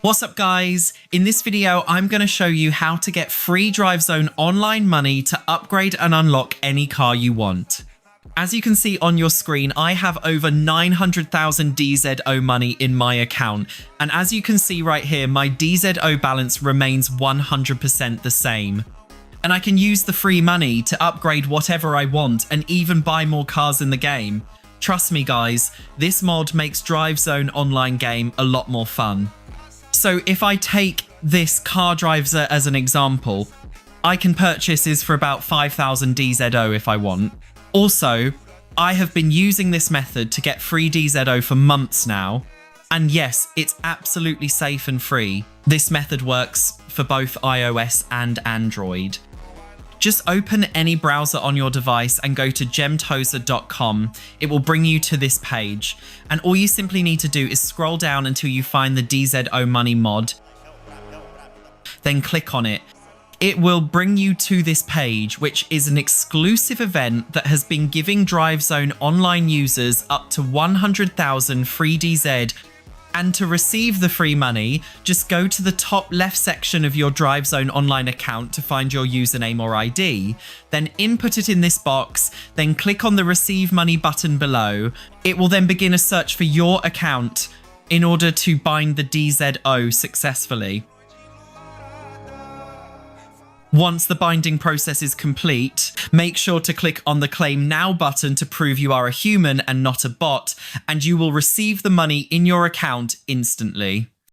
What's up guys? In this video, I'm going to show you how to get free DriveZone online money to upgrade and unlock any car you want. As you can see on your screen, I have over 900,000 DZO money in my account. And as you can see right here, my DZO balance remains 100% the same. And I can use the free money to upgrade whatever I want and even buy more cars in the game. Trust me guys, this mod makes DriveZone online game a lot more fun. So if I take this car driver as an example, I can purchase this for about 5,000 DZO if I want. Also, I have been using this method to get free DZO for months now. And yes, it's absolutely safe and free. This method works for both iOS and Android. Just open any browser on your device and go to gemtosa.com. It will bring you to this page. And all you simply need to do is scroll down until you find the DZO Money mod. Then click on it. It will bring you to this page, which is an exclusive event that has been giving DriveZone online users up to 100,000 free DZ. And to receive the free money, just go to the top left section of your DriveZone online account to find your username or ID. Then input it in this box, then click on the Receive Money button below. It will then begin a search for your account in order to bind the DZO successfully. Once the binding process is complete, make sure to click on the Claim Now button to prove you are a human and not a bot, and you will receive the money in your account instantly.